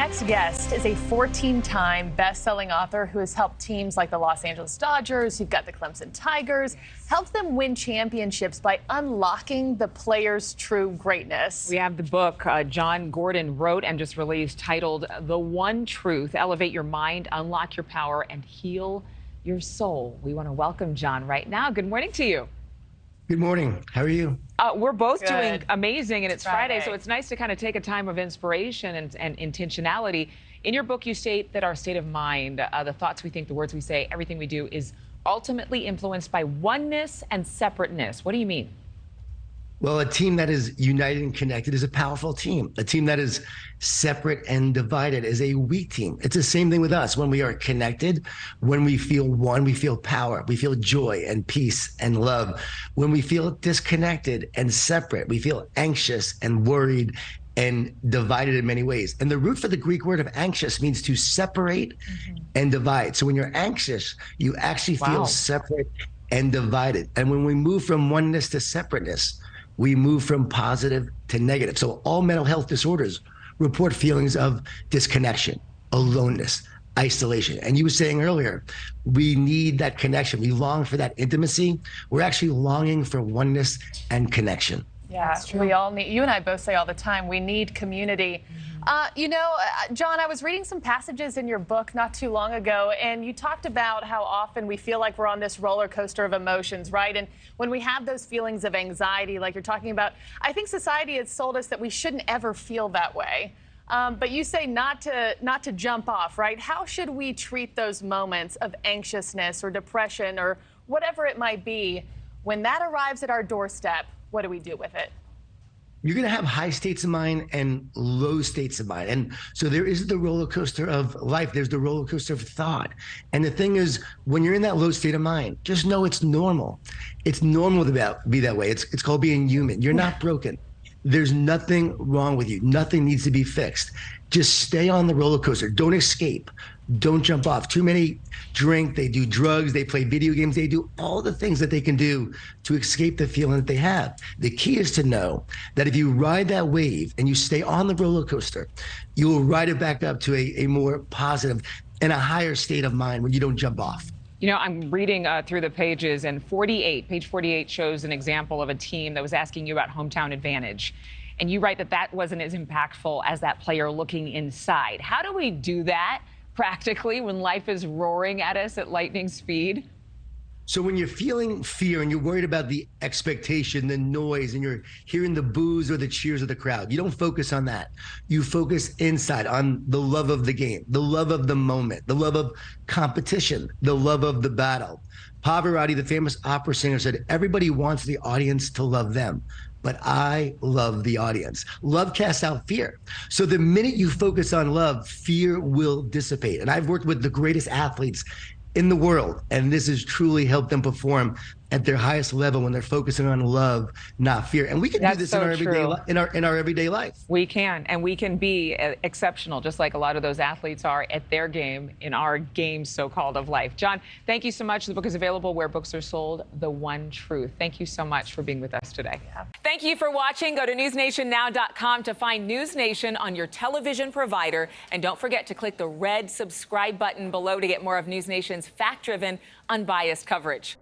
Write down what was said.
next guest is a 14-time best-selling author who has helped teams like the Los Angeles Dodgers, you've got the Clemson Tigers, helped them win championships by unlocking the player's true greatness. We have the book Jon Gordon wrote and just released titled The One Truth, Elevate Your Mind, Unlock Your Power, and Heal Your Soul. We want to welcome Jon right now. Good morning to you. Good morning. How are you? We're both Good. doing amazing, and it's Friday, so Friday. it's nice to kind of take a time of inspiration and intentionality. In your book, you state that our state of mind, the thoughts we think, the words we say, everything we do is ultimately influenced by oneness and separateness. What do you mean? Well, a team that is united and connected is a powerful team. A team that is separate and divided is a weak team. It's the same thing with us. When we are connected, when we feel one, we feel power, we feel joy and peace and love. When we feel disconnected and separate, we feel anxious and worried and divided in many ways. And the root for the Greek word of anxious means to separate and divide. So when you're anxious, you actually feel separate and divided. And when we move from oneness to separateness, we move from positive to negative. So all mental health disorders report feelings of disconnection, aloneness, isolation. And you were saying earlier, we need that connection. We long for that intimacy. We're actually longing for oneness and connection. Yeah, we all need, you and I both say all the time, we need community. Jon, I was reading some passages in your book not too long ago, and you talked about how often we feel like we're on this roller coaster of emotions, right? And when we have those feelings of anxiety, like you're talking about, I think society has sold us that we shouldn't ever feel that way. But you say not to jump off, right? How should we treat those moments of anxiousness or depression or whatever it might be? When that arrives at our doorstep, what do we do with it? You're going to have high states of mind and low states of mind. And so there is the roller coaster of life. There's the roller coaster of thought. And the thing is, when you're in that low state of mind, just know it's normal. It's normal to be that way. It's called being human. You're not broken. There's nothing wrong with you. Nothing needs to be fixed. Just stay on the roller coaster. Don't escape. Don't jump off. Too many drink, they do drugs, they play video games, they do all the things that they can do to escape the feeling that they have. The key is to know that if you ride that wave and you stay on the roller coaster, you will ride it back up to a more positive and a higher state of mind when you don't jump off. You know, I'm reading through the pages, and page 48 shows an example of a team that was asking you about hometown advantage. And you write that wasn't as impactful as that player looking inside. How do we do that practically when life is roaring at us at lightning speed? So when you're feeling fear and you're worried about the expectation, the noise, and you're hearing the boos or the cheers of the crowd, you don't focus on that. You focus inside on the love of the game, the love of the moment, the love of competition, the love of the battle. Pavarotti, the famous opera singer, said, "Everybody wants the audience to love them, but I love the audience." Love casts out fear. So the minute you focus on love, fear will dissipate. And I've worked with the greatest athletes in the world, and this has truly helped them perform at their highest level when they're focusing on love, not fear. And we can do this in our everyday life. We can, and we can be exceptional, just like a lot of those athletes are at their game, in our game, so-called, of life. Jon, thank you so much. The book is available where books are sold. The One Truth. Thank you so much for being with us today. Yeah. Thank you for watching. Go to newsnationnow.com to find News Nation on your television provider. And don't forget to click the red subscribe button below to get more of News Nation's fact-driven, unbiased coverage.